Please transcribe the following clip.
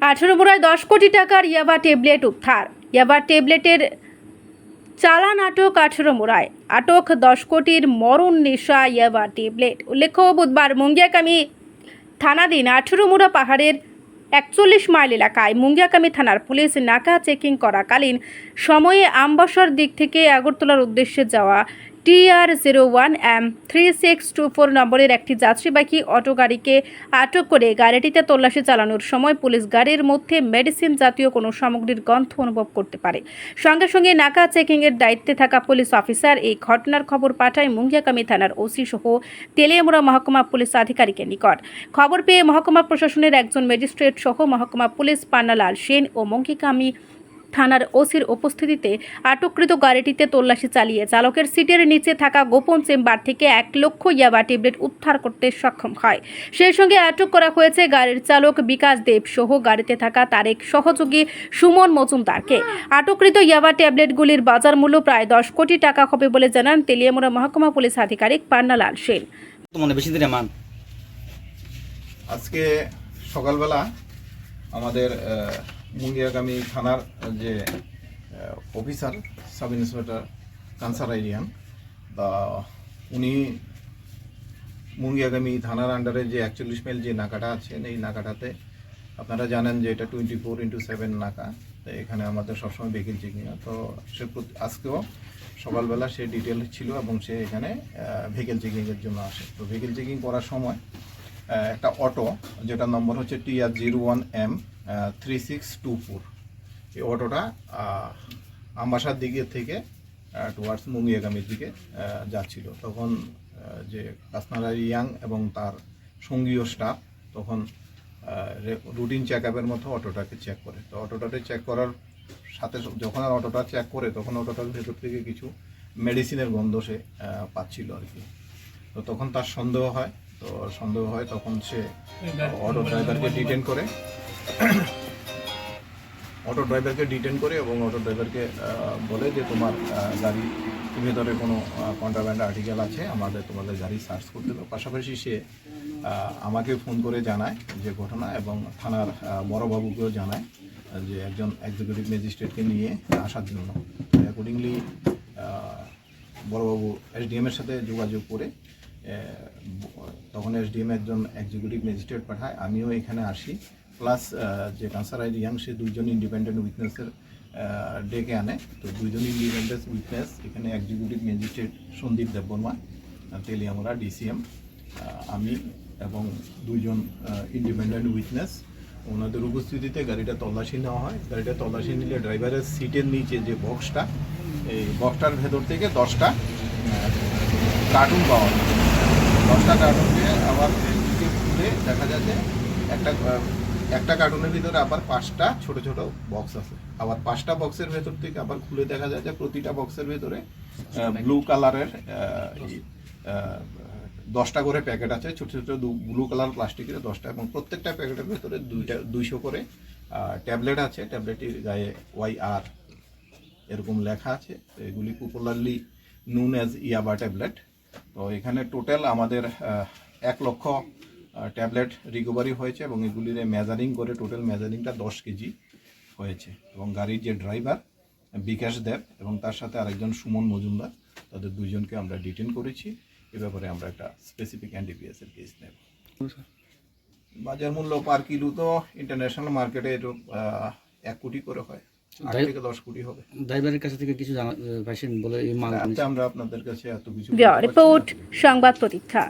আঠারোমুড়ায় 10 কোটি টাকার ইয়াবা ট্যাবলেট উদ্ধার। ইয়াবা ট্যাবলেটের চালান আটক আঠারোমুড়ায়। আটক 10 কোটির মরণ নেশা ইয়াবা ট্যাবলেট। উল্লেখ্য, বুধবার মুঙ্গিয়াকামী থানাধীন আঠারোমুড়া পাহাড়ের 41 মাইল এলাকায় মুঙ্গিয়াকামী থানার পুলিশ নাকা চেকিং করাকালীন সময়ে আমবাসার দিক থেকে আগরতলার উদ্দেশ্যে যাওয়া TR01M3624 নম্বরের একটি যাত্রীবাহী অটো গাড়িকে আটক করে গাড়িটিতে তল্লাশি চালানোর সময় পুলিশ গাড়ির মধ্যে মেডিসিন জাতীয় কোনো সামগ্রীর গন্ধ অনুভব করতে পারে। সঙ্গে সঙ্গে নাকা চেকিংয়ের দায়িত্বে থাকা পুলিশ অফিসার এই ঘটনার খবর পাঠায় মুঙ্গিয়াকামী থানার ওসি সহ তেলিয়ামুড়া মহকুমা পুলিশ আধিকারিকের নিকট। খবর পেয়ে মহকুমা প্রশাসনের একজন ম্যাজিস্ট্রেট সহ মহকুমা পুলিশ পান্নালাল সেন ও মুঙ্গিয়াকামী থানার ওসির উপস্থিতিতে আটককৃত গাড়িটিতে তল্লাশি চালিয়ে চালকের সিটের নিচে থাকা গোপন চেম্বার থেকে 1 লক্ষ ইয়াবা ট্যাবলেট উদ্ধার করতে সক্ষম হয়। সেই সঙ্গে আটক করা হয়েছে গাড়ির চালক বিকাশ দেব সহ গাড়িতে থাকা তারেক সহযোগী সুমন মজুমদারকে। আটককৃত ইয়াবা ট্যাবলেটগুলির বাজার মূল্য প্রায় 10 কোটি টাকা হবে বলে জানান তেলিয়ামুড়া মহকুমা পুলিশ আধিকারিক পান্নালাল সেন। আজকে সকালবেলা আমাদের মুঙ্গিয়াকামী থানার যে অফিসার সাব ইন্সপেক্টর কানসার আইরিয়ান উনি মুঙ্গিয়াকামী থানার আন্ডারে যে 41 মাইল যে নাকাটা আছে এই নাকাটাতে আপনারা জানেন যে এটা 24/7 নাকা। তো এখানে আমাদের সবসময় ভেহিকেল চেকিং, তো সে আজকেও সকালবেলা সে ডিটেল ছিল এবং সে এখানে ভেহিকেল চেকিংয়ের জন্য আসে। তো ভেহিকেল চেকিং করার সময় একটা অটো, যেটা নম্বর হচ্ছে TR01M3624, এই অটোটা আমবাসার দিকে থেকে টুয়ার্ডস মুঙ্গিয়াকামীর দিকে যাচ্ছিল। তখন যে কাসনারা ইয়াং এবং তার সঙ্গীয় স্টাফ তখন রুটিন চেক আপের মতো অটোটাকে চেক করে। তো অটোটাকে চেক করার সাথে যখন অটোটা চেক করে তখন অটোটার ভেতর থেকে কিছু মেডিসিনের গন্ধ সে পাচ্ছিল আর কি। তো তখন তার সন্দেহ হয়, তখন সে অটো ড্রাইভারকে ডিটেন করে এবং অটো ড্রাইভারকে বলে যে তোমার গাড়ির ভেতরে কোনো কন্ট্রাব্যান্ড আর্টিকেল আছে, তোমাদের গাড়ি সার্চ করতে হবে। পাশাপাশি সে আমাকে ফোন করে জানায় যে ঘটনা, এবং থানার বড়বাবুকেও জানায় যে একজন এক্সিকিউটিভ ম্যাজিস্ট্রেটকে নিয়ে আসার জন্য। অ্যাকর্ডিংলি বড়বাবু SDM এর সাথে যোগাযোগ করে তখন SDM একজন এক্সিকিউটিভ ম্যাজিস্ট্রেট পাঠায়, আমিও এখানে আসি, প্লাস যে কানসার আইরিয়াং সে 2 জন ইন্ডিপেন্ডেন্ট উইটনেসের ডেকে আনে। তো 2 জন ইন্ডিপেন্ডেন্ট উইটনেস এখানে executive magistrate Sandeep Debbarma Teliamura DCM, আমি এবং 2 জন ইন্ডিপেন্ডেন্ট উইটনেস, ওনাদের উপস্থিতিতে গাড়িটা তল্লাশি নেওয়া হয়। গাড়িটা তল্লাশি নিলে ড্রাইভারের সিটের নিচে যে বক্সটা, এই বক্সটার ভেতর থেকে 10টা কার্টুন পাওয়া যায়। 10টা কার্টুন দিয়ে আবার খুলে দেখা যায় যে একটা কার্টুনের ভিতরে আবার 5টা ছোট ছোট বক্স আছে। আবার 5টা বক্সের ভেতর থেকে আবার খুলে দেখা যায় যে প্রতিটা বক্সের ভেতরে ব্লু কালারের 10টা করে প্যাকেট আছে, ছোট ছোট ব্লু কালার প্লাস্টিকের 10টা, এবং প্রত্যেকটা প্যাকেটের ভেতরে 200 করে ট্যাবলেট আছে। ট্যাবলেটের গায়ে YR এরকম লেখা আছে। তো এগুলি পপুলারলি নুন অ্যাজ ইয়াবা ট্যাবলেট। তো এখানে টোটাল আমাদের 1 লক্ষ ট্যাবলেট রিকভারি হয়েছে, এবং এগুলির মেজারিং করে টোটাল মেজারিংটা 10 কেজি হয়েছে। এবং গাড়ির যে ড্রাইভার বিকাশ দেব এবং তার সাথে আরেকজন সুমন মজুমদার, তাদের 2 জনকে আমরা ডিটেন করেছি। এ ব্যাপারে আমরা একটা স্পেসিফিক NDPS এর কেস নেব। বাজার মূল্য পার কিলো তো ইন্টারন্যাশনাল মার্কেটে এটা 1 কোটি করে হয়, 8 থেকে 10 কোটি হবে। ড্রাইভারের কাছে থেকে কিছু পাইছেন বলে আমরা আপনাদের কাছে এত কিছু রিপোর্ট সংবাদ প্রতীক্ষা।